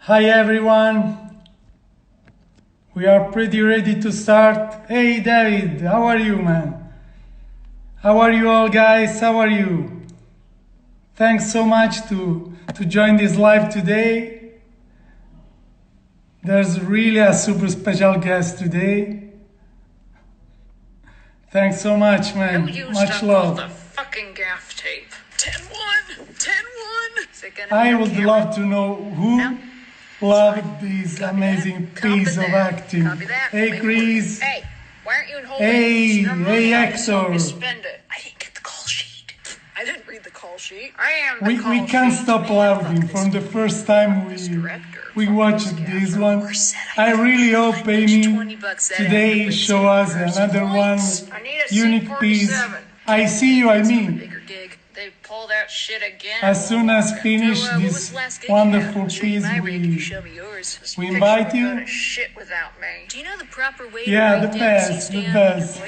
Hi everyone, we are pretty ready to start. Hey David, how are you, man? How are you all, guys? How are you? Thanks so much to join this live today. There's really a super special guest today. Thanks so much, man. Much love. The fucking gaff tape. 10-1, 10-1. I would love to know who loved this amazing piece of acting. Hey Chris. Hey, why aren't you in Hey, hey Hector. Spend it. I didn't get the call sheet. I didn't read the call sheet. I am the call We can't sheet. stop laughing from the first time we watched this one. I really hope Aimee today show us another one unique piece. I see you, Aimee. Bigger gig. They pull that shit again. As soon as finish this wonderful piece, we invite you. Shit without me. Do you know the proper way Yeah, to the best, the best.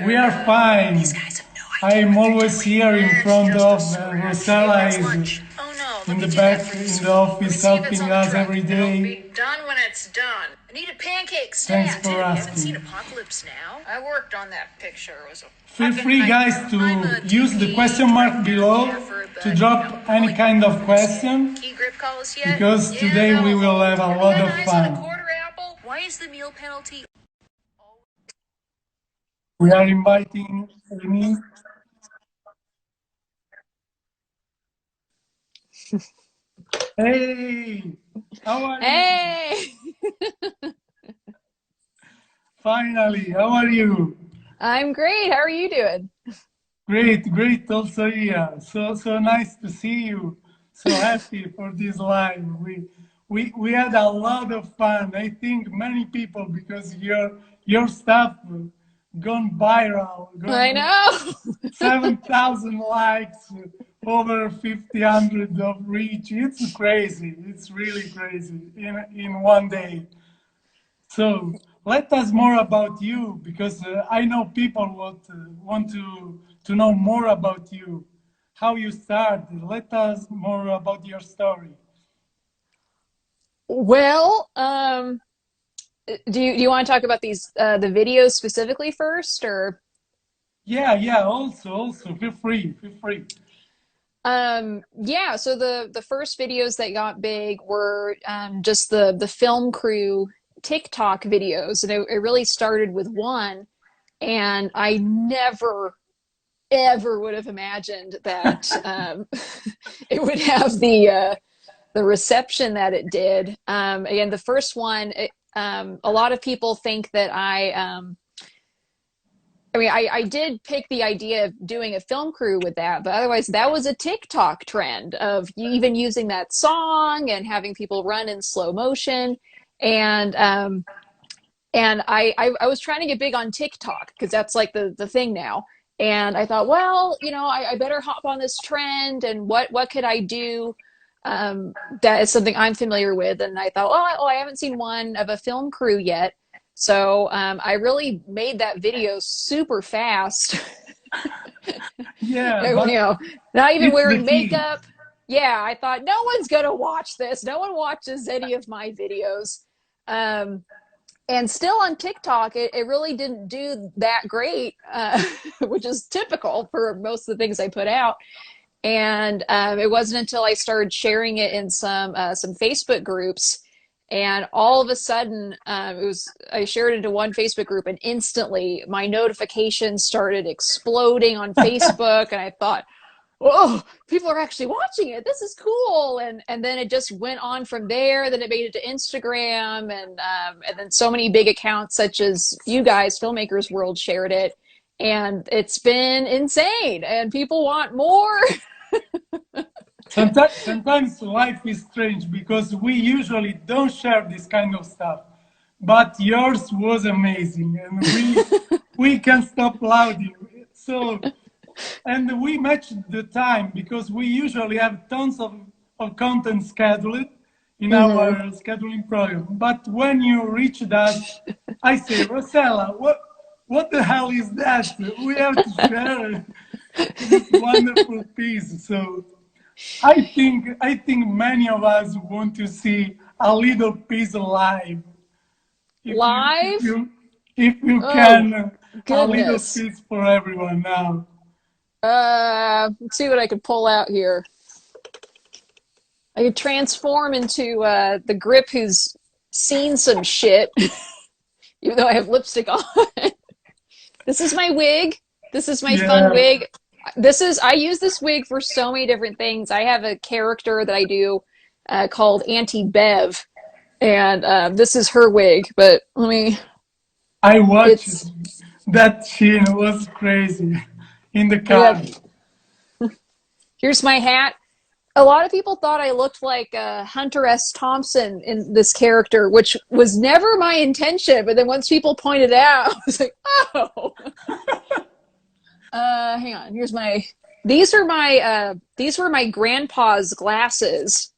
We are fine. These guys have no I idea am what they're always doing. here in They're front just of a surrogate. Rosella That's is lunch. Oh no, in let the me do that back for in you. the Let office me see if it's helping on the us truck. every It'll day. be done when it's done. I need a pancake stand. Thanks for You haven't seen asking. Apocalypse Now? I worked on that picture. It was a Feel fucking free, guys, nightmare. I'm a to use the TV question mark director, below gaffer, but, to drop any kind of question, Key grip call us yet? because today we will have a lot of eyes on a fun. quarter apple? Why is the meal penalty? We are inviting Aimee. Hey, how are you? Hey, Finally, how are you? I'm great. How are you doing? Great, great. Also here. So nice to see you. So happy for this live. We had a lot of fun. I think many people, because your stuff gone viral, I gone know. 7,000 likes, over 1,500 of reach. It's crazy. It's really crazy in one day. So let us more about you, because I know people want to know more about you, how you started. Let us more about your story. Well, do you want to talk about these the videos specifically first, or Yeah. Also, feel free, feel free. yeah? So the first videos that got big were just the film crew TikTok videos, and it really started with one, and I never ever would have imagined that it would have the reception that it did. Again, the first one, a lot of people think that I did pick the idea of doing a film crew with that, but otherwise that was a TikTok trend of even using that song and having people run in slow motion. And I was trying to get big on TikTok because that's like the thing now. And I thought, well, I better hop on this trend, and what could I do that is something I'm familiar with. And I thought, I haven't seen one of a film crew yet. So I really made that video super fast. Yeah, but Not even it's the wearing key. makeup. Yeah, I thought no one's gonna watch this. No one watches any of my videos. And still on TikTok, it really didn't do that great, which is typical for most of the things I put out. And it wasn't until I started sharing it in some Facebook groups, and all of a sudden, I shared it into one Facebook group, and instantly my notifications started exploding on Facebook, and I thought, oh, people are actually watching it. This is cool. And then it just went on from there. Then it made it to Instagram, and then so many big accounts such as you guys, Filmmakersworld, shared it, and it's been insane. And people want more. Sometimes life is strange, because we usually don't share this kind of stuff. But yours was amazing, and we can't stop lauding. So, and we matched the time, because we usually have tons of content scheduled in our Hmm. scheduling program. But when you reached us, I say, Rosella, what the hell is that? We have to share this wonderful piece. So I think many of us want to see a little piece live. If you if Live? you if you Oh, can, a little goodness. piece for everyone now. Let's see what I could pull out here. I could transform into the grip who's seen some shit, even though I have lipstick on. This is my wig. This is my fun Yeah, wig. I use this wig for so many different things. I have a character that I do called Auntie Bev, and this is her wig. But I watched it's, that scene. Was crazy in the I got, car. here's my hat. A lot of people thought I looked like Hunter S. Thompson in this character, which was never my intention. But then once people pointed out, I was like, oh. Hang on. Here's my. These were my grandpa's glasses,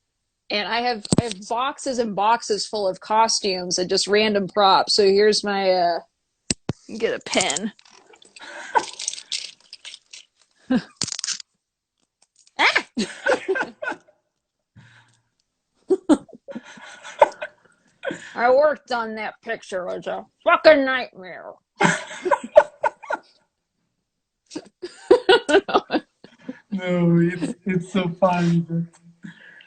and I have boxes and boxes full of costumes and just random props. So here's my. Get a pen. Ah! I worked on that picture. It was a fucking nightmare. No, it's so funny.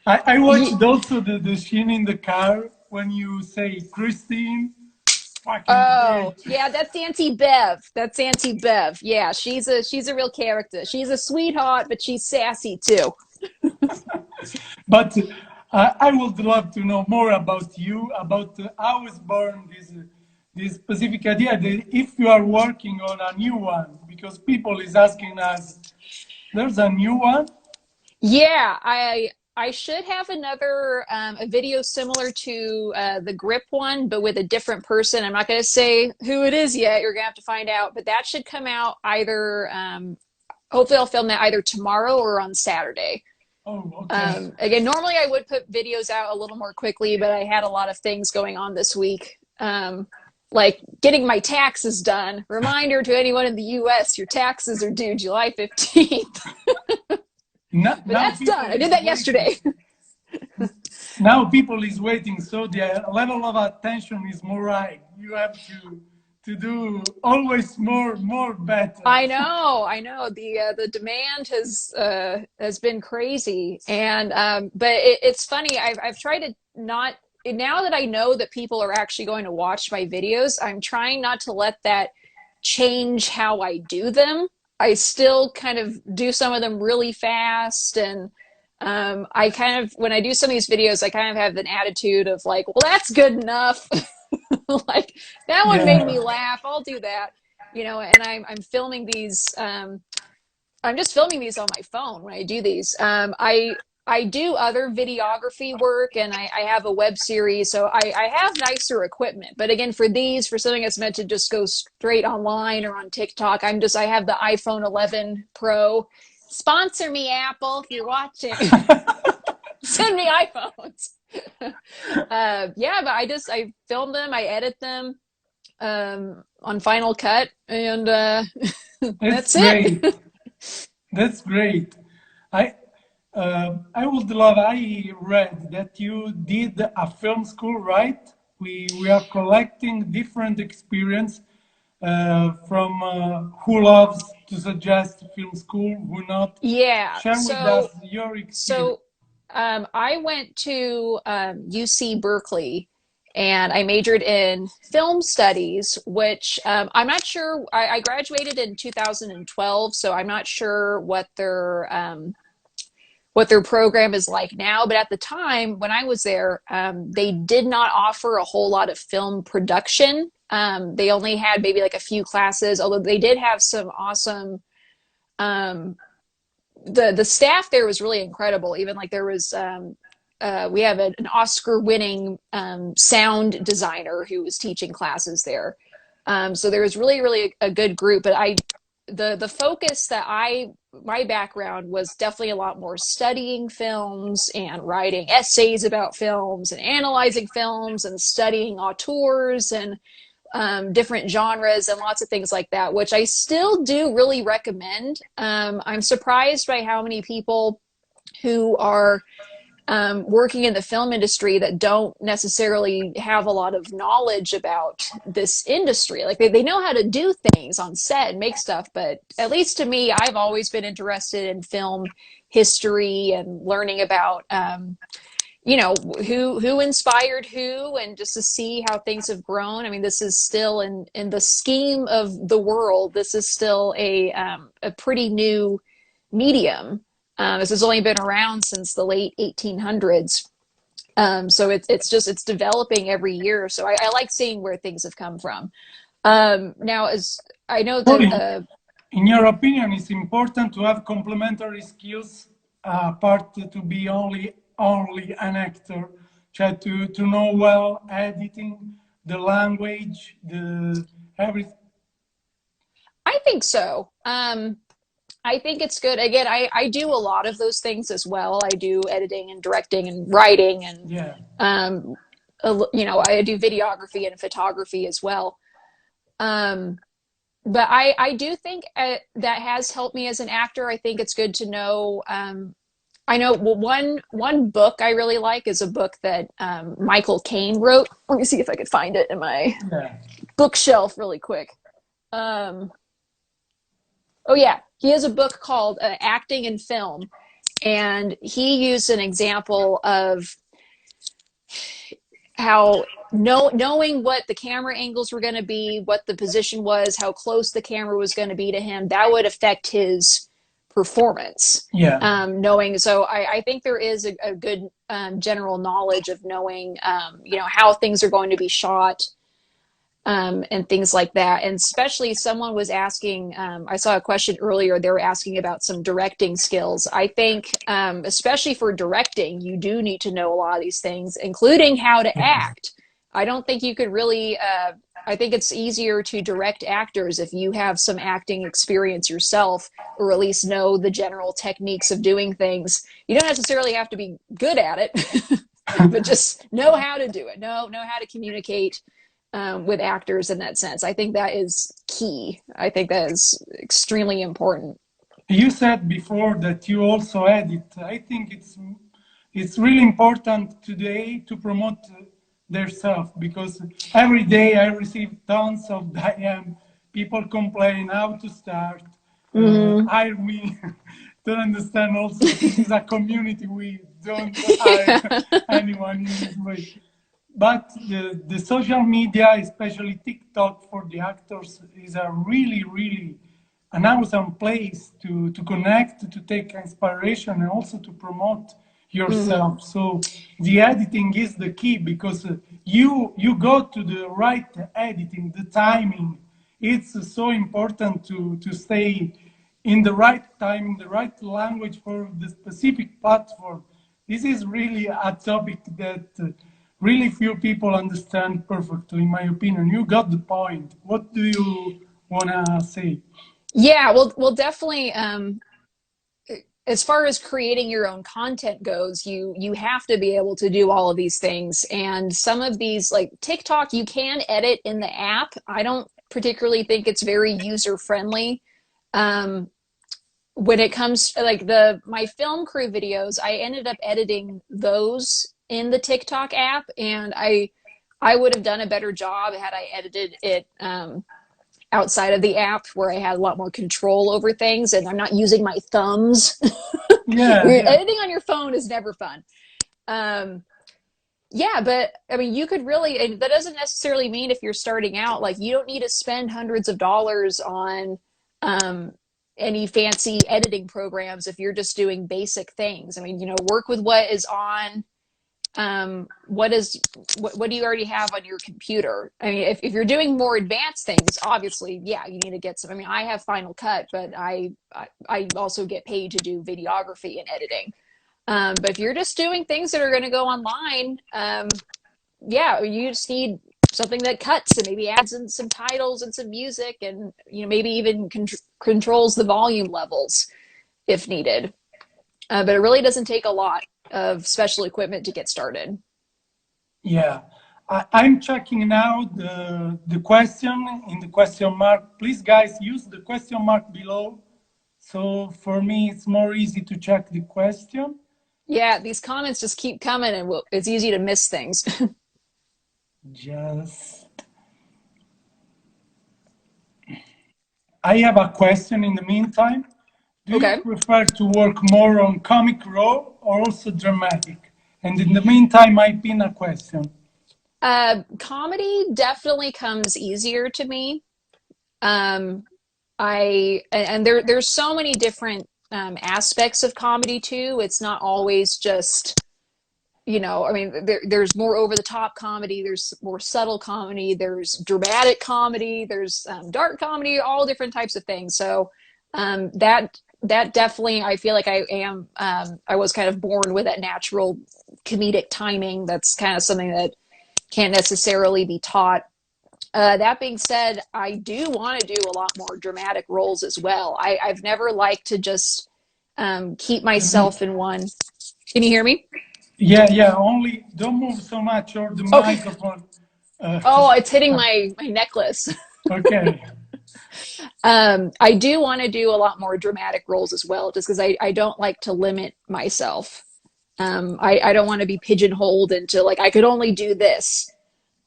That I watched also the scene in the car when you say Christine, fucking Oh, bitch. yeah, that's Auntie Bev. That's Auntie Bev. Yeah, she's a real character. She's a sweetheart, but she's sassy too. But I would love to know more about you, about how was born this specific idea. That if you are working on a new one, because people is asking us, there's a new one. Yeah, I should have another a video similar to the grip one, but with a different person. I'm not going to say who it is yet. You're going to have to find out. But that should come out either. Hopefully, I'll film that either tomorrow or on Saturday. Oh, okay. Again, normally I would put videos out a little more quickly, but I had a lot of things going on this week. Like getting my taxes done. Reminder to anyone in the US, your taxes are due July 15th. Now, But that's done. I did that yesterday. Now people is waiting, so the level of attention is more high. You have to do always more better. I know. The demand has been crazy, and but it's funny. I've tried to not now that I know that people are actually going to watch my videos. I'm trying not to let that change how I do them. I still kind of do some of them really fast, and I kind of when I do some of these videos, I kind of have an attitude of like, well, that's good enough. Like that one made Yeah. me laugh. I'll do that, And I'm filming these. I'm just filming these on my phone when I do these. I do other videography work, and I have a web series, so I have nicer equipment. But again, for something that's meant to just go straight online or on TikTok, I have the iPhone 11 Pro. Sponsor me, Apple, if you're watching. Send me iPhones. Yeah, but I film them, I edit them on Final Cut, and That's that's great. it. That's great. I I would love. I read that you did a film school, right? We are collecting different experience from who loves to suggest film school, who not. Yeah. Share with us your experience. So I went to UC Berkeley and I majored in film studies, which I'm not sure. I graduated in 2012, so I'm not sure what their program is like now. But at the time when I was there, they did not offer a whole lot of film production. They only had maybe like a few classes, although they did have some awesome. Um, the staff there was really incredible. Even like there was we have an Oscar-winning sound designer who was teaching classes there. So there was really a good group. But the focus that my background was definitely a lot more studying films and writing essays about films and analyzing films and studying auteurs and different genres and lots of things like that, which I still do really recommend. I'm surprised by how many people who are working in the film industry that don't necessarily have a lot of knowledge about this industry. Like they know how to do things on set and make stuff, but at least to me, I've always been interested in film history and learning about, you know, who inspired who, and just to see how things have grown. I mean, this is still in the scheme of the world, this is still a pretty new medium. This has only been around since the late 1800s. So it's developing every year. So I like seeing where things have come from. Now, as I know that, in your opinion, it's important to have complementary skills, apart to be only an actor, try to know well editing, the language, the everything. I think so. I think it's good. Again, I do a lot of those things as well. I do editing and directing and writing and, Yeah. you know, I do videography and photography as well. But I do think that has helped me as an actor. I think it's good to know. I know, well, one book I really like is a book that Michael Caine wrote. Let me see if I could find it in my bookshelf really quick. Oh yeah, he has a book called Acting in Film, and he used an example of how knowing what the camera angles were going to be, what the position was, how close the camera was going to be to him, that would affect his performance. Yeah. Knowing, so I think there is a good general knowledge of knowing, you know, how things are going to be shot. And things like that. And especially someone was asking, I saw a question earlier, they were asking about some directing skills. I think, especially for directing, you do need to know a lot of these things, including how to act. I don't think you could really, I think it's easier to direct actors if you have some acting experience yourself, or at least know the general techniques of doing things. You don't necessarily have to be good at it, but just know how to do it, know how to communicate with actors in that sense. I think that is key. I think that is extremely important. You said before that you also edit. I think it's really important today to promote themselves, because every day I receive tons of DM. People complain how to start. Hire me. To understand also this is a community. We don't hire anyone in this way. But the social media, especially TikTok for the actors, is a really an awesome place to connect, to take inspiration, and also to promote yourself. So the editing is the key, because you go to the right editing, the timing. It's so important to stay in the right time, the right language for the specific platform. This is really a topic that really few people understand perfectly, in my opinion. You got the point. What do you want to say? Yeah, well, definitely. As far as creating your own content goes, you have to be able to do all of these things. And some of these, like TikTok, you can edit in the app. I don't particularly think it's very user friendly. When it comes to like my film crew videos, I ended up editing those in the TikTok app, and I would have done a better job had I edited it outside of the app, where I had a lot more control over things, and I'm not using my thumbs. Yeah. Editing on your phone is never fun. Yeah, but I mean, you could really, and that doesn't necessarily mean if you're starting out, like you don't need to spend hundreds of dollars on any fancy editing programs if you're just doing basic things. I mean, you know, work with what is on, what do you already have on your computer? I mean, if you're doing more advanced things, obviously, yeah, you need to get some. I mean, I have Final Cut, but I also get paid to do videography and editing. But if you're just doing things that are going to go online, yeah, you just need something that cuts and maybe adds in some titles and some music, and you know, maybe even controls the volume levels if needed. But it really doesn't take a lot of special equipment to get started. Yeah. I'm checking now the question in the question mark. Please, guys, use the question mark below. So for me, it's more easy to check the question. Yeah, these comments just keep coming, and it's easy to miss things. Just, I have a question in the meantime. Do you Okay. prefer to work more on comic role or also dramatic? And in the meantime, I pin a question. Comedy definitely comes easier to me. Um, and there's so many different aspects of comedy too. It's not always just, I mean, there's more over the top comedy, there's more subtle comedy, there's dramatic comedy, there's dark comedy, all different types of things. So that definitely, I feel like I was kind of born with that natural comedic timing. That's kind of something that can't necessarily be taught. That being said, I do want to do a lot more dramatic roles as well. I've never liked to just keep myself in one. Can you hear me? Yeah, yeah, only don't move so much or the Okay. microphone. Uh, Oh, it's hitting my necklace. okay. I do want to do a lot more dramatic roles as well, just because I don't like to limit myself. I don't want to be pigeonholed into like I could only do this.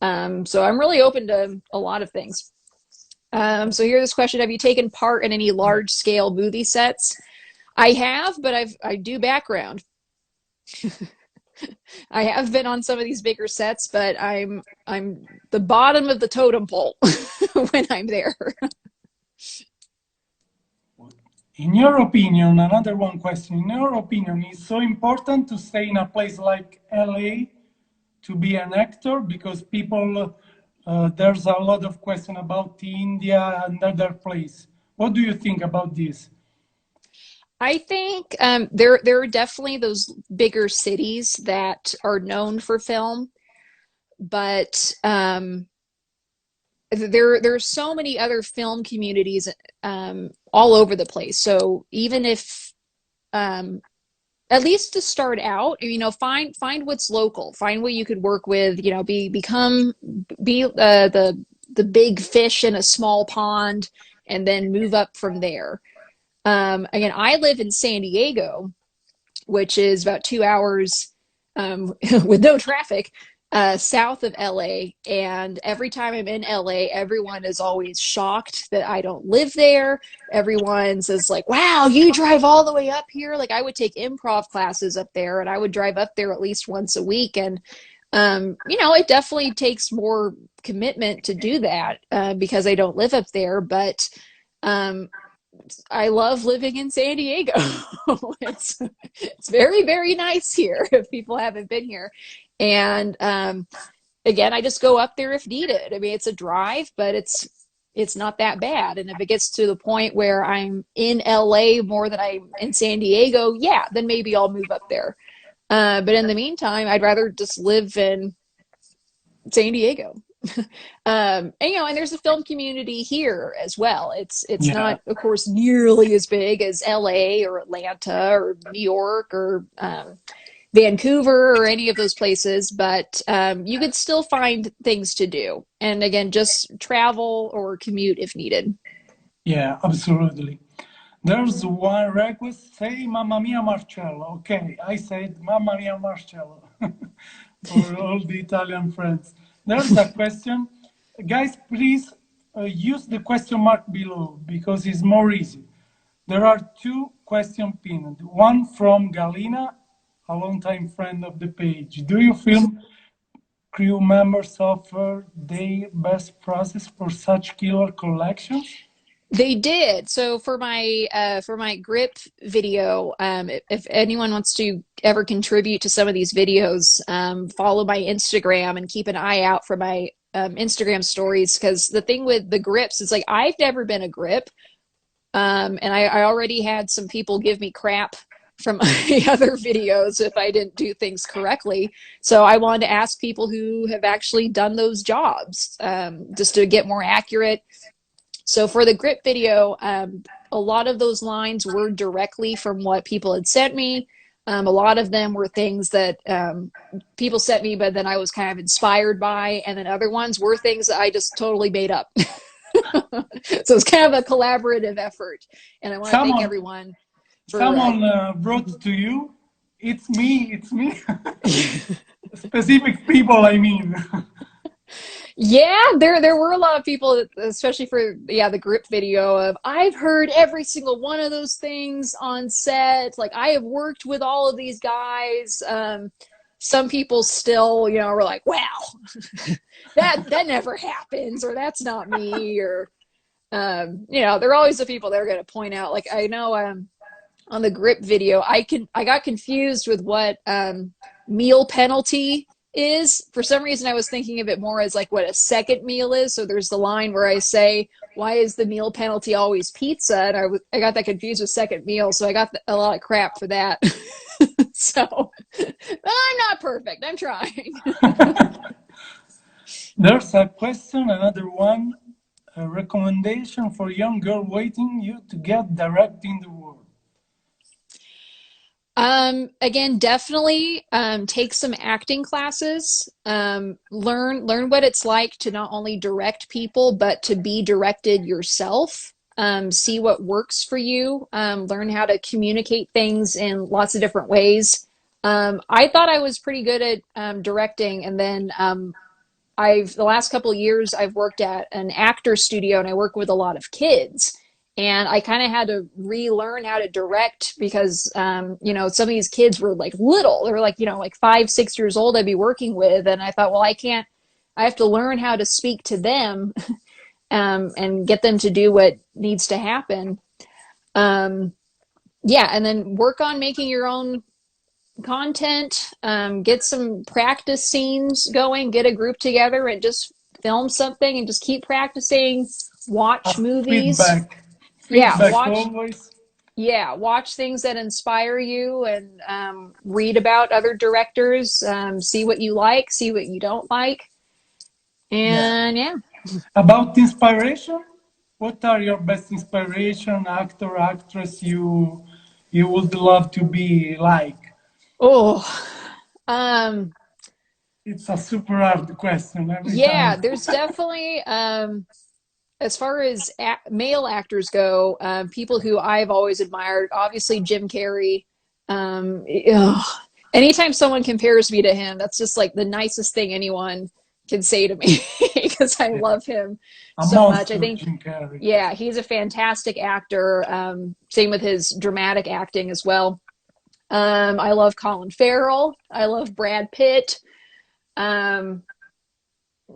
So I'm really open to a lot of things. So here's this question: have you taken part in any large scale movie sets? I have, but I do background. I have been on some of these bigger sets, but I'm the bottom of the totem pole when I'm there. In your opinion, another one question. In your opinion, is so important to stay in a place like LA to be an actor because people, there's a lot of question about India and other place. What do you think about this? I think there are definitely those bigger cities that are known for film, but there are so many other film communities all over the place. So even if um, at least to start out, find what's local, find what you could work with, be the big fish in a small pond, and then move up from there. Again, I live in San Diego, which is about 2 hours with no traffic south of LA. And every time I'm in LA, everyone is always shocked that I don't live there. Everyone says, like, wow, you drive all the way up here. Like, I would take improv classes up there and I would drive up there at least once a week. And, it definitely takes more commitment to do that because I don't live up there. But um, I love living in San Diego. It's very, very nice here if people haven't been here. And again, I just go up there if needed. I mean, it's a drive, but it's not that bad. And if it gets to the point where I'm in LA more than I'm in San Diego, yeah, then maybe I'll move up there. But in the meantime, I'd rather just live in San Diego. And there's a film community here as well. It's Yeah. not, of course, nearly as big as LA or Atlanta or New York or Vancouver or any of those places, but you could still find things to do. And again, just travel or commute if needed. Yeah, absolutely. There's one request, say Mamma Mia Marcello. Okay, I said Mamma Mia Marcello for all the Italian friends. There's a question. Guys, please use the question mark below because it's more easy. There are two questions pinned. One from Galina, a longtime friend of the page. Do you film crew members offer their best process for such killer collections? They did. So for my grip video, if anyone wants to ever contribute to some of these videos, follow my Instagram and keep an eye out for my Instagram stories. Because the thing with the grips is like I've never been a grip, and I already had some people give me crap from my other videos if I didn't do things correctly. So I wanted to ask people who have actually done those jobs, just to get more accurate. So for the grip video, a lot of those lines were directly from what people had sent me. A lot of them were things that people sent me, but then I was kind of inspired by. And then other ones were things that I just totally made up. So it's kind of a collaborative effort. And I want to thank everyone for someone brought to you. It's me. It's me. Specific people, I mean. Yeah, there were a lot of people, especially for the grip video of I've heard every single one of those things on set. Like I have worked with all of these guys. Some people still, were like, "Well, that never happens," or "That's not me," or there are always the people that are going to point out. Like I know on the grip video, I got confused with what meal penalty is. For some reason I was thinking of it more as like what a second meal is. So there's the line where I say, why is the meal penalty always pizza? And I got that confused with second meal, so I got a lot of crap for that. So I'm not perfect, I'm trying. There's a question, another one. A recommendation for young girl waiting you to get direct in the world. Again, definitely take some acting classes. Learn what it's like to not only direct people, but to be directed yourself. See what works for you. Learn how to communicate things in lots of different ways. I thought I was pretty good at directing, and then the last couple of years I've worked at an actor studio, and I work with a lot of kids. And I kind of had to relearn how to direct because, some of these kids were like little. They were like, like 5, 6 years old I'd be working with. And I thought, well, I have to learn how to speak to them and get them to do what needs to happen. And then work on making your own content, get some practice scenes going, get a group together and just film something and just keep practicing, watch movies. Feedback. Feedback Watch always. watch things that inspire you and read about other directors, see what you like, see what you don't like. And yeah. About inspiration, what are your best inspiration, actor, actress you would love to be like? Oh, um, It's a super hard question every yeah, time. there's definitely as far as male actors go, people who I've always admired, obviously Jim Carrey. Anytime someone compares me to him, that's just like the nicest thing anyone can say to me because I love him A so much. I monster, think, Jim Carrey. yeah, he's a fantastic actor. Same with his dramatic acting as well. I love Colin Farrell. I love Brad Pitt. Um,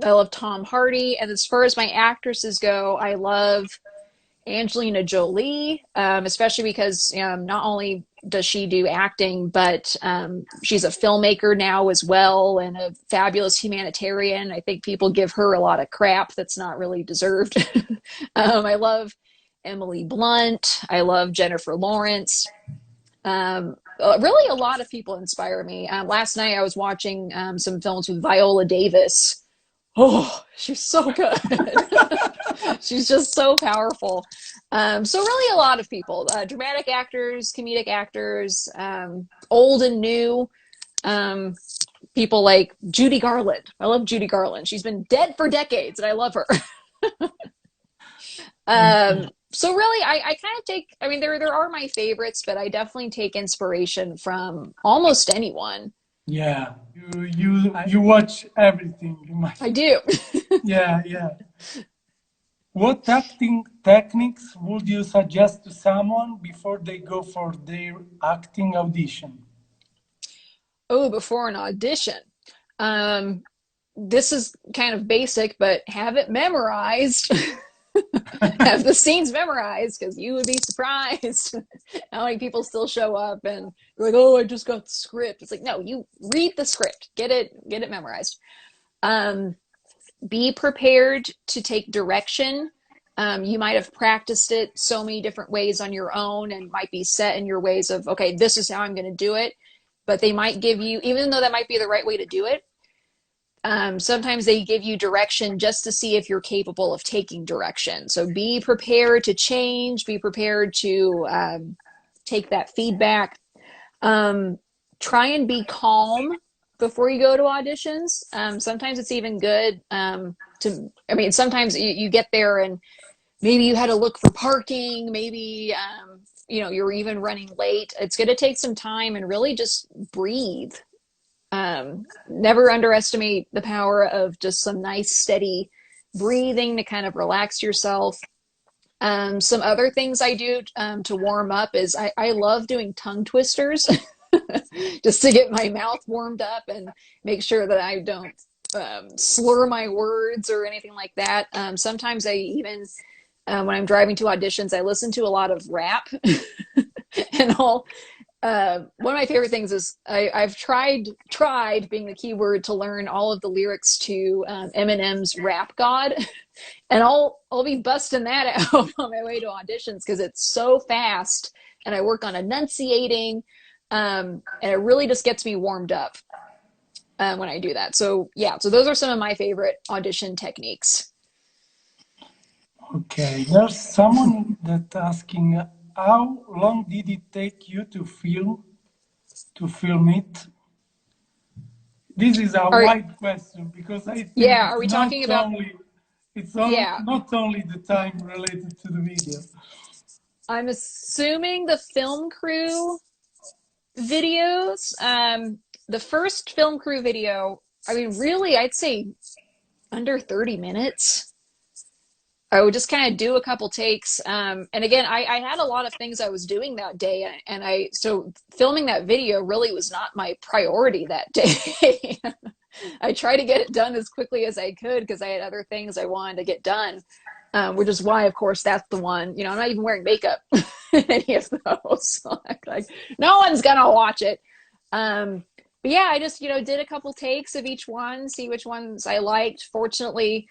I love Tom Hardy. And as far as my actresses go, I love Angelina Jolie, especially because not only does she do acting, but she's a filmmaker now as well and a fabulous humanitarian. I think people give her a lot of crap that's not really deserved. I love Emily Blunt. I love Jennifer Lawrence. Really, a lot of people inspire me. Last night I was watching some films with Viola Davis. Oh, she's so good. She's just so powerful. So really a lot of people, dramatic actors, comedic actors, old and new, people like Judy Garland. I love Judy Garland. She's been dead for decades and I love her. So really I kind of take, I mean, there are my favorites, but I definitely take inspiration from almost anyone. Yeah, you watch everything. I do. Yeah, yeah. What acting techniques would you suggest to someone before they go for their acting audition? Oh, before an audition. This is kind of basic, but have it memorized. Have the scenes memorized because you would be surprised how many people still show up and you're like, oh, I just got the script. It's like, no, you read the script, get it memorized. Be prepared to take direction. You might have practiced it so many different ways on your own and might be set in your ways of, okay, this is how I'm going to do it. But they might give you, even though that might be the right way to do it, sometimes they give you direction just to see if you're capable of taking direction. So be prepared to change, be prepared to take that feedback. Try and be calm before you go to auditions. Sometimes it's even good sometimes you get there and maybe you had to look for parking, maybe you're even running late, it's going to take some time and really just breathe. Never underestimate the power of just some nice, steady breathing to kind of relax yourself. Some other things I do to warm up is I love doing tongue twisters just to get my mouth warmed up and make sure that I don't slur my words or anything like that. Sometimes I even, when I'm driving to auditions, I listen to a lot of rap and all. One of my favorite things is I've tried being the key word to learn all of the lyrics to Eminem's Rap God, and I'll be busting that out on my way to auditions because it's so fast, and I work on enunciating, and it really just gets me warmed up when I do that. So yeah, so those are some of my favorite audition techniques. Okay, there's someone that asking, how long did it take you to film it? This is a wide question because I think yeah, are we talking about yeah, not only the time related to the video. I'm assuming the film crew videos. The first film crew video, I mean, really, I'd say under 30 minutes. I would just kind of do a couple takes. And again, I had a lot of things I was doing that day. And so filming that video really was not my priority that day. I tried to get it done as quickly as I could because I had other things I wanted to get done, which is why, of course, that's the one, I'm not even wearing makeup in any of those. So like, no one's going to watch it. But yeah, I just, did a couple takes of each one, see which ones I liked. Fortunately,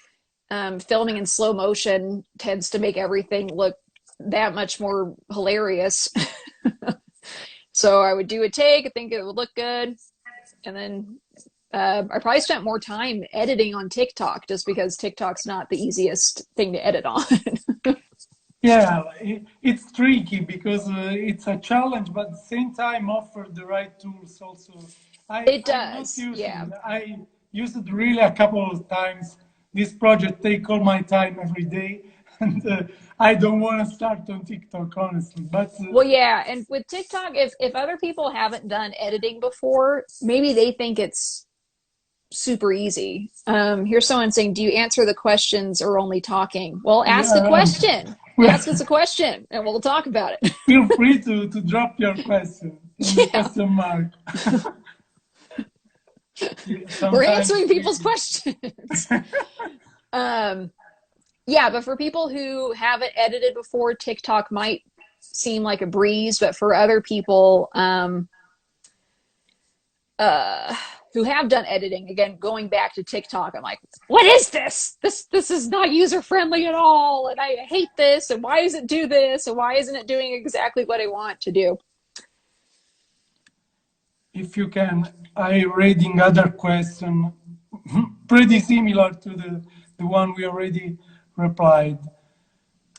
filming in slow motion tends to make everything look that much more hilarious. So I would do a take, I think it would look good. And then I probably spent more time editing on TikTok just because TikTok's not the easiest thing to edit on. Yeah, it's tricky because it's a challenge, but at the same time offer the right tools also. It does, yeah. I used it really a couple of times. This project take all my time every day, and I don't want to start on TikTok, honestly. But well, yeah, and with TikTok, if other people haven't done editing before, maybe they think it's super easy. Here's someone saying, do you answer the questions or only talking? Well, ask a question. Ask us a question and we'll talk about it. Feel free to drop your question in the question mark. We're answering people's questions. Yeah, but for people who haven't edited before, TikTok might seem like a breeze, but for other people who have done editing, again, going back to TikTok, I'm like, what is this? This is not user-friendly at all, and I hate this, and why does it do this, and why isn't it doing exactly what I want to do? If you can, I reading other question, pretty similar to the one we already replied.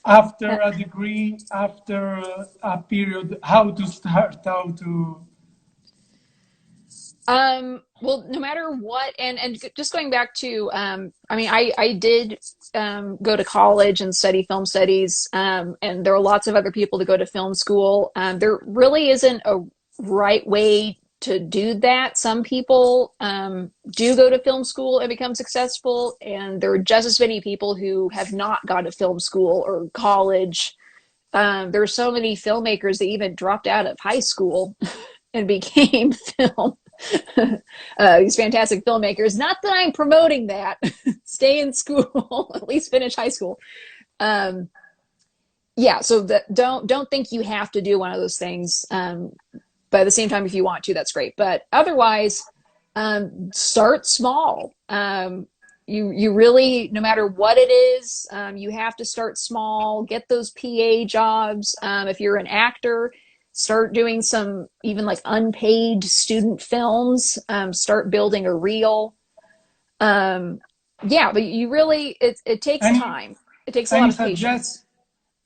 After a degree, after a period, how to start, how to... Well, no matter what, and just going back to, I mean, I did go to college and study film studies, and there are lots of other people that go to film school. There really isn't a right way to do that. Some people do go to film school and become successful, and there are just as many people who have not gone to film school or college. There are so many filmmakers that even dropped out of high school and became film. These fantastic filmmakers. Not that I'm promoting that. Stay in school, at least finish high school. Yeah, so don't think you have to do one of those things. But at the same time, if you want to, that's great. But otherwise, start small. You really, no matter what it is, you have to start small. Get those PA jobs. If you're an actor, start doing some even like unpaid student films, start building a reel. Yeah, but you really, it takes time. It takes a lot of patience.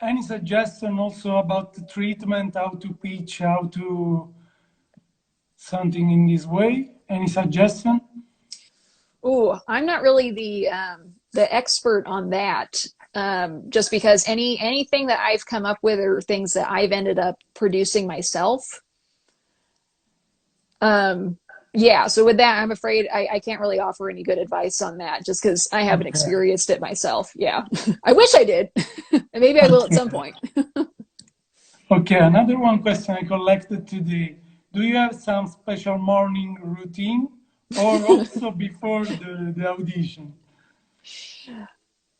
Any suggestion also about the treatment, how to pitch, how to something in this way? Any suggestion? Oh, I'm not really the expert on that. just because anything that I've come up with are things that I've ended up producing myself. Yeah, so with that, I'm afraid I can't really offer any good advice on that just because I haven't experienced it myself. Yeah, I wish I did, and maybe I will at some point. Okay, another one question I collected today. Do you have some special morning routine or also before the audition?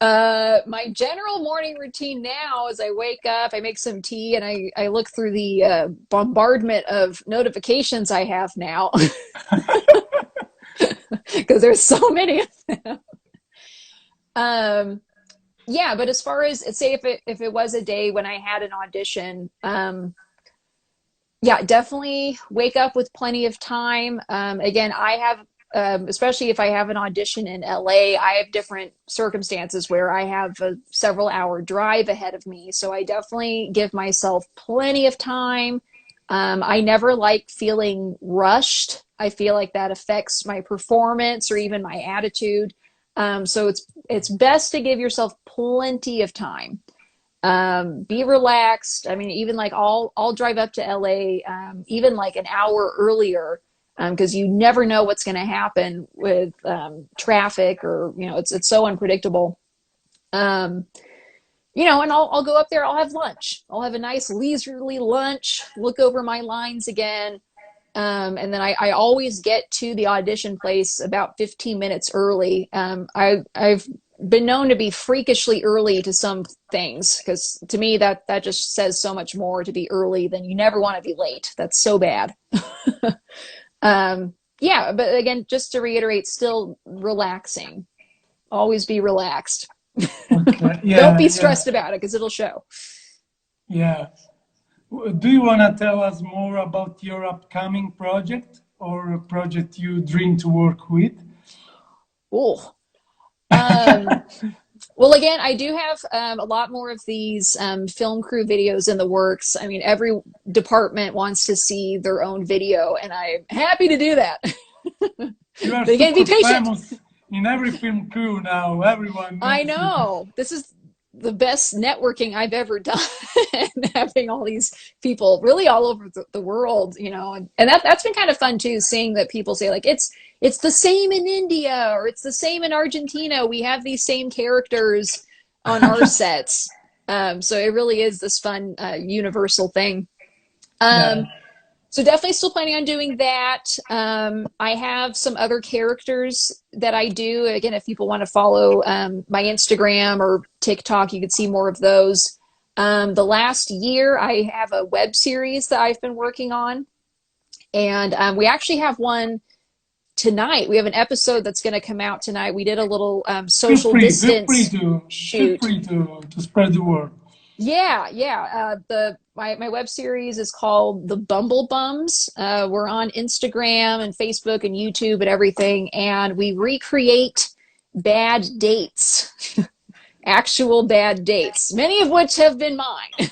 My general morning routine now is I wake up, I make some tea, and I look through the bombardment of notifications I have now because there's so many of them. Yeah, but as far as say if it was a day when I had an audition, yeah, definitely wake up with plenty of time. Again, I have especially if I have an audition in LA, I have different circumstances where I have a several hour drive ahead of me. So I definitely give myself plenty of time. I never like feeling rushed. I feel like that affects my performance or even my attitude. So it's best to give yourself plenty of time. Be relaxed. I mean, even like I'll drive up to LA, even like an hour earlier, because you never know what's going to happen with traffic or, you know, it's so unpredictable. You know, and I'll go up there, I'll have lunch. I'll have a nice leisurely lunch, look over my lines again. And then I always get to the audition place about 15 minutes early. I've been known to be freakishly early to some things because to me that just says so much more to be early than you never want to be late. That's so bad. Yeah, but again, just to reiterate, still relaxing. Always be relaxed. Okay. Yeah, Don't be stressed about it because it'll show. Yeah. Do you want to tell us more about your upcoming project or a project you dream to work with? Oh. Well, again, I do have a lot more of these film crew videos in the works. I mean, every department wants to see their own video, and I'm happy to do that. You are But again, be super patient. famous in every film crew now. Everyone knows I you. know. This is the best networking I've ever done, having all these people really all over the world, you know, and that's been kind of fun too, seeing that people say like it's the same in India or it's the same in Argentina. We have these same characters on our sets. So it really is this fun universal thing. Yeah. So definitely still planning on doing that. I have some other characters that I do. Again, if people want to follow my Instagram or TikTok, you can see more of those. The last year, I have a web series that I've been working on. And we actually have one tonight. We have an episode that's going to come out tonight. We did a little social distance shoot. Feel free to spread the word. Yeah, yeah. My web series is called The Bumble Bums. We're on Instagram and Facebook and YouTube and everything, and we recreate bad dates, actual bad dates, many of which have been mine.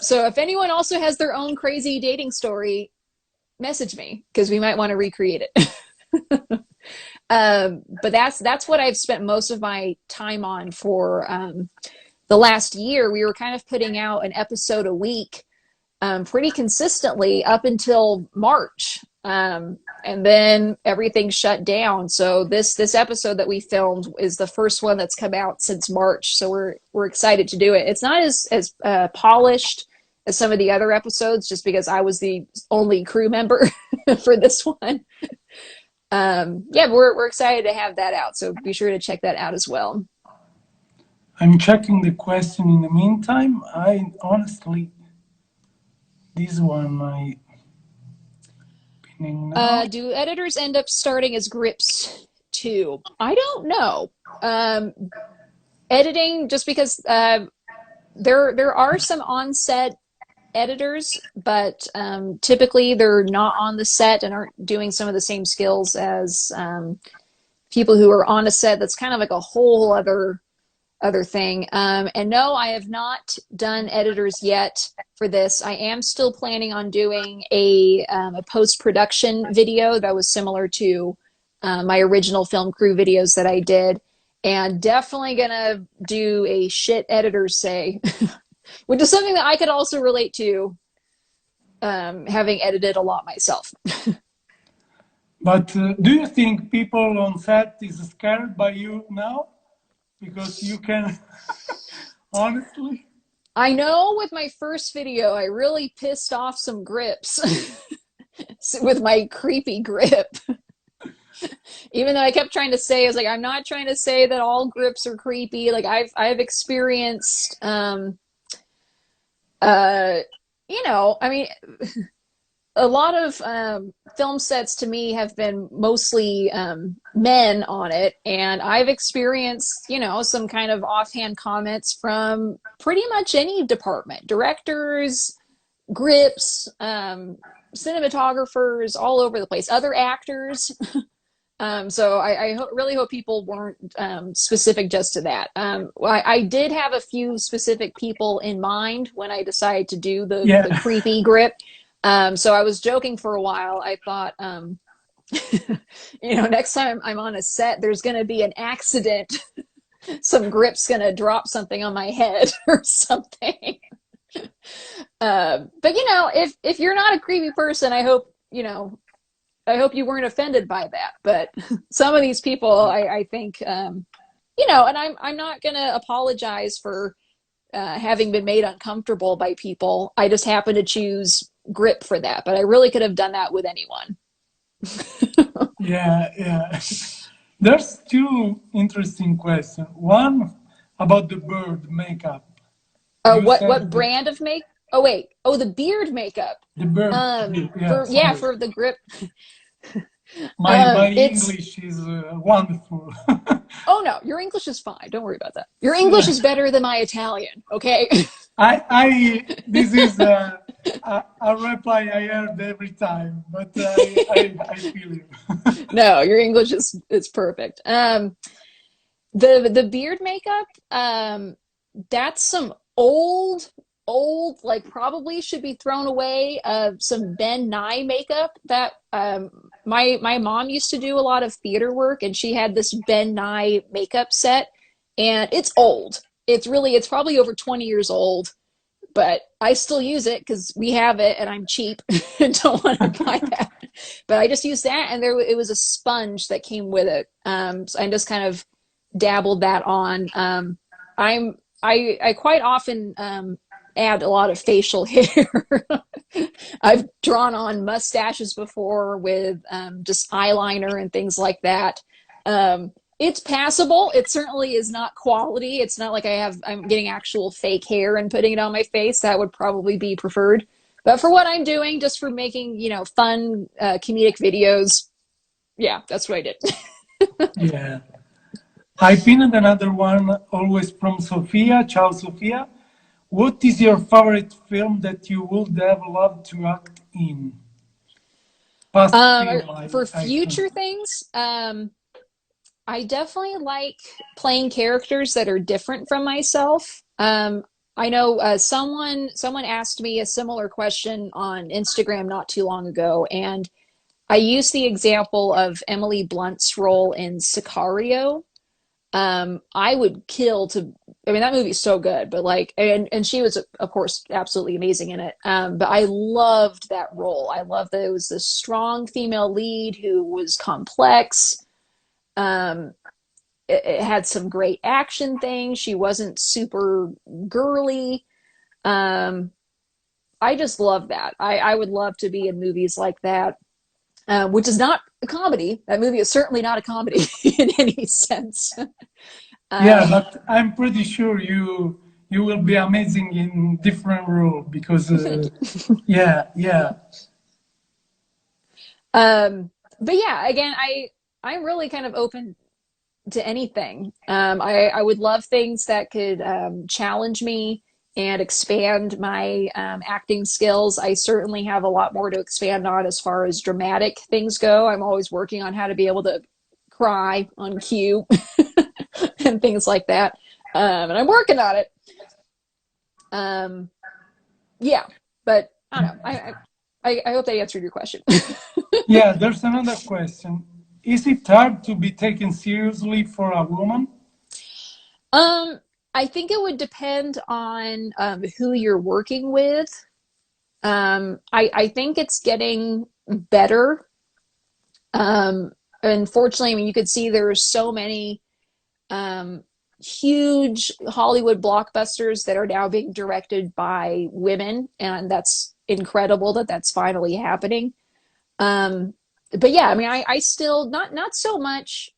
So if anyone also has their own crazy dating story, message me because we might want to recreate it. But that's what I've spent most of my time on for the last year. We were kind of putting out an episode a week pretty consistently up until March. And then everything shut down. So this episode that we filmed is the first one that's come out since March. So we're excited to do it. It's not as polished as some of the other episodes just because I was the only crew member for this one. Yeah, we're excited to have that out, so be sure to check that out as well. I'm checking the question in the meantime. I honestly, this one I pinning now. Do editors end up starting as grips too? I don't know. Editing, just because there are some on-set editors, but typically they're not on the set and aren't doing some of the same skills as people who are on a set. That's kind of like a whole other thing. And no, I have not done editors yet for this. I am still planning on doing a post-production video that was similar to my original film crew videos that I did. and definitely gonna do a shit editors say, which is something that I could also relate to, having edited a lot myself. But do you think people on set is scared by you now? Because you can, honestly. I know with my first video, I really pissed off some grips with my creepy grip. Even though I kept trying to say, I was like, I'm not trying to say that all grips are creepy. Like I've experienced, you know, I mean, a lot of film sets to me have been mostly men on it, and I've experienced, you know, some kind of offhand comments from pretty much any department, directors, grips, cinematographers, all over the place, other actors. So I really hope people weren't specific just to that. I did have a few specific people in mind when I decided to do the creepy grip. So I was joking for a while. I thought, you know, next time I'm on a set, there's going to be an accident. Some grip's going to drop something on my head or something. But, you know, if you're not a creepy person, I hope, you know, I hope you weren't offended by that. But some of these people, I think, you know, and I'm not going to apologize for having been made uncomfortable by people. I just happen to choose grip for that, but I really could have done that with anyone. Yeah. There's two interesting questions. One about the bird makeup. Oh, what brand of make? Oh wait, oh, the beard makeup. The bird. For the grip. My English is wonderful. Oh no, your English is fine. Don't worry about that. Your English is better than my Italian. Okay. This is a reply I heard every time, but I feel you. No, your English is perfect. The beard makeup, that's some old, like probably should be thrown away. Some Ben Nye makeup that my mom used to do a lot of theater work, and she had this Ben Nye makeup set, and it's old. It's probably over 20 years old, but I still use it because we have it and I'm cheap and don't want to buy that. But I just used that, and it was a sponge that came with it. So I just kind of dabbled that on. I quite often add a lot of facial hair. I've drawn on mustaches before with just eyeliner and things like that. It's passable. It certainly is not quality. It's not like I'm getting actual fake hair and putting it on my face. That would probably be preferred. But for what I'm doing, just for making, you know, fun comedic videos, yeah, that's what I did. Yeah. I pinned another one, always from Sofia. Ciao, Sofia. What is your favorite film that you would have loved to act in? Past film, for future things, I definitely like playing characters that are different from myself. I know someone asked me a similar question on Instagram not too long ago, and I used the example of Emily Blunt's role in Sicario. I would kill to, I mean, that movie's so good, but like, and she was, of course, absolutely amazing in it. But I loved that role. I loved that it was this strong female lead who was complex. It had some great action things. She wasn't super girly. I just love that. I would love to be in movies like that, which is not a comedy. That movie is certainly not a comedy in any sense. Yeah, but I'm pretty sure you will be amazing in different role because yeah. But yeah, again, I'm really kind of open to anything. I would love things that could challenge me and expand my acting skills. I certainly have a lot more to expand on as far as dramatic things go. I'm always working on how to be able to cry on cue and things like that. And I'm working on it. Yeah, but I don't know. I hope that answered your question. Yeah, there's another question. Is it hard to be taken seriously for a woman? Um, I think it would depend on who you're working with. I think it's getting better. Unfortunately, I mean, you could see there's so many um, huge Hollywood blockbusters that are now being directed by women, and that's incredible that that's finally happening. Um, but yeah, I mean, I still not so much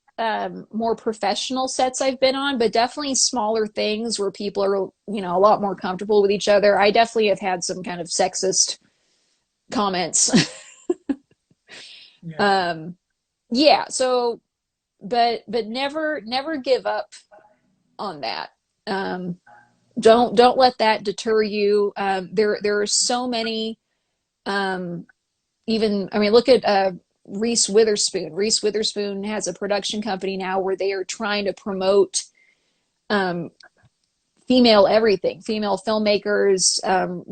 more professional sets I've been on, but definitely smaller things where people are, a lot more comfortable with each other. I definitely have had some kind of sexist comments. Yeah. um, yeah, so but never give up on that. Um, don't let that deter you. There are so many. Um, even I mean, look at Reese Witherspoon. Reese Witherspoon has a production company now where they are trying to promote um, female everything, female filmmakers,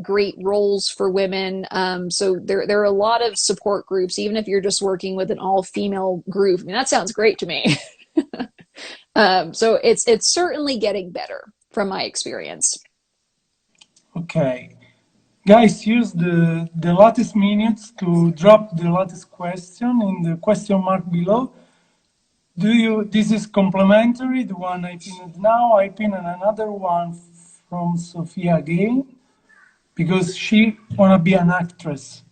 great roles for women. So there are a lot of support groups, even if you're just working with an all female group. I mean, that sounds great to me. So it's certainly getting better from my experience. Okay. Guys, use the latest minutes to drop the latest question in the question mark below. This is complimentary, the one I pinned now. I pinned another one from Sophia again, because she wanna be an actress.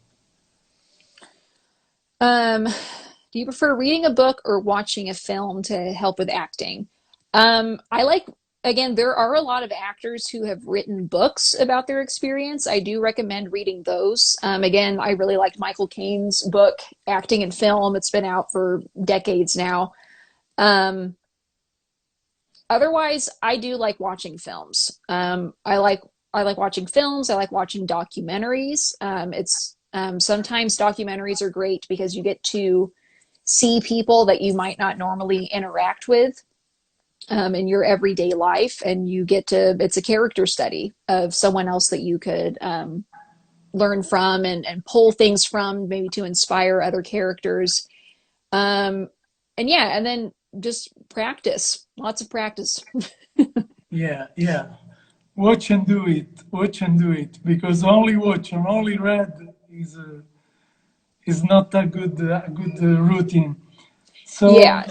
Do you prefer reading a book or watching a film to help with acting? I like, again, there are a lot of actors who have written books about their experience. I do recommend reading those. Again, I really liked Michael Caine's book, Acting in Film. It's been out for decades now. Um, Otherwise, I do like watching films. I like watching films. I like watching documentaries. It's sometimes documentaries are great because you get to see people that you might not normally interact with in your everyday life, and you get to it's a character study of someone else that you could learn from and pull things from, maybe to inspire other characters. Um, and yeah, and then just practice, lots of practice. Yeah, yeah. Watch and do it. Watch and do it. Because only watch and only read is not a good routine. So, Yeah.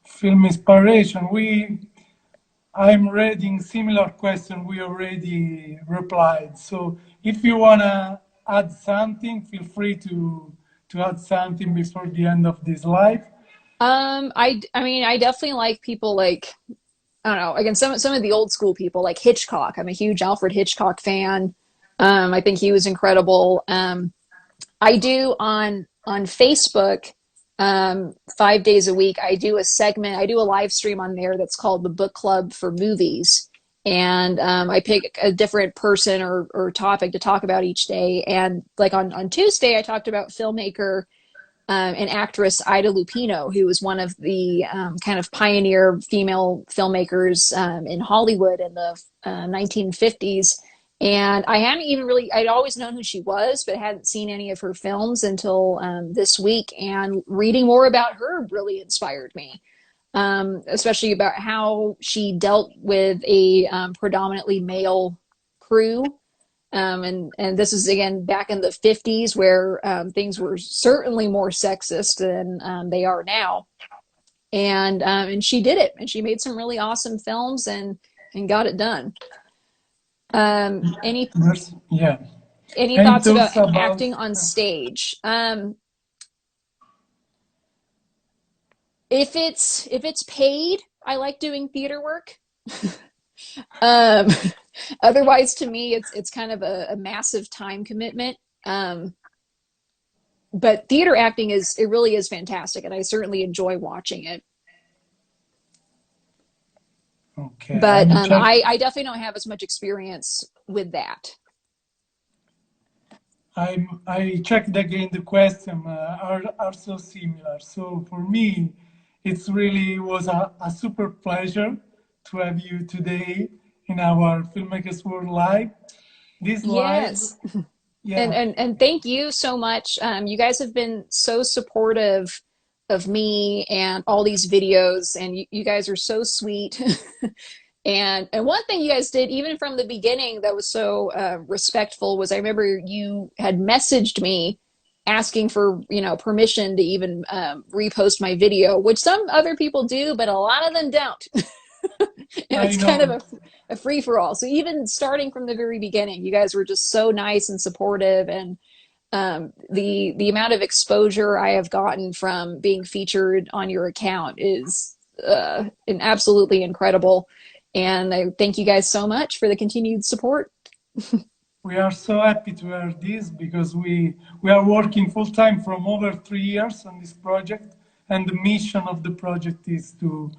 film inspiration. I'm reading similar question we already replied. So if you wanna add something, feel free to add something before the end of this live. I mean, I definitely like people like, I don't know, again, some of the old school people like Hitchcock. I'm a huge Alfred Hitchcock fan. I think he was incredible. I do on Facebook 5 days a week. I do a segment. I do a live stream on there that's called the Book Club for Movies, and I pick a different person or topic to talk about each day. And like on Tuesday, I talked about filmmaker and actress Ida Lupino, who was one of the kind of pioneer female filmmakers in Hollywood in the 1950s. And I hadn't even really, I'd always known who she was, but hadn't seen any of her films until this week. And reading more about her really inspired me, especially about how she dealt with a predominantly male crew. And this is again back in the 50s where things were certainly more sexist than they are now. And she did it, and she made some really awesome films and got it done. Um, any Yeah. any Any thoughts about thoughts about acting on stage? If it's paid, I like doing theater work. Um, Otherwise, to me, it's kind of a massive time commitment. But theater acting it really is fantastic, and I certainly enjoy watching it. okay? But I'm check. I definitely don't have as much experience with that. I checked again the question are so similar. So for me, it's really was a super pleasure to have you today in our Filmmakers World Live. This live, Yes, and yeah, and and thank you so much. You guys have been so supportive of me and all these videos, and you guys are so sweet. And one thing you guys did, even from the beginning, that was so respectful, was I remember you had messaged me asking for, you know, permission to even repost my video, which some other people do, but a lot of them don't. And I it's kind of know. a free for all. So even starting from the very beginning, you guys were just so nice and supportive, and the amount of exposure I have gotten from being featured on your account is an absolutely incredible. And I thank you guys so much for the continued support. We are so happy to hear this because we are working full time from over 3 years on this project, and the mission of the project is to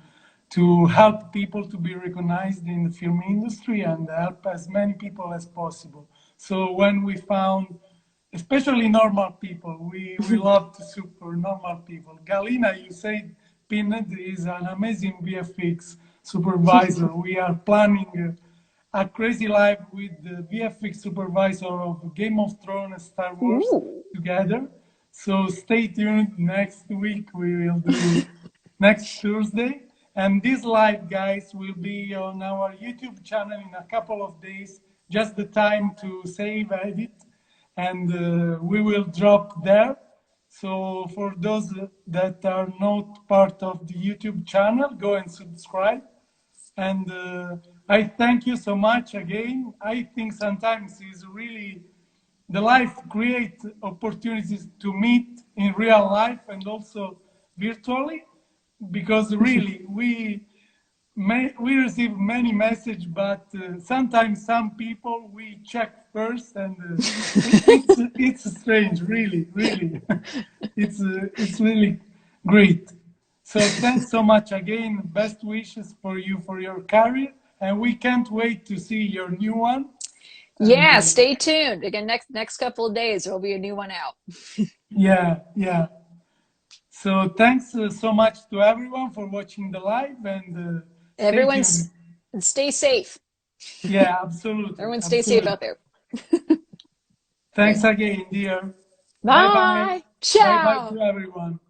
help people to be recognized in the film industry and help as many people as possible. So when we found, especially normal people, we love to support normal people. Galina, you said Pinned is an amazing VFX supervisor. We are planning a crazy live with the VFX supervisor of Game of Thrones and Star Wars Ooh. together. So stay tuned. Next week we will do next Thursday. And this live, guys, will be on our YouTube channel in a couple of days. Just the time to save, edit, and we will drop there. So for those that are not part of the YouTube channel, go and subscribe. And I thank you so much again. I think sometimes is really the life create opportunities to meet in real life and also virtually, because really we receive many messages, but sometimes some people we check first, and it's strange, really, really. It's really great. So thanks so much again. Best wishes for you for your career, and we can't wait to see your new one. And Yeah, stay tuned. Again, next couple of days, there'll be a new one out. yeah, yeah. So thanks so much to everyone for watching the live, and stay tuned. Everyone's stay safe. Yeah, absolutely. Everyone stay safe Absolutely. out there. Thanks again, dear. Bye bye. Bye. Bye bye Ciao. to everyone.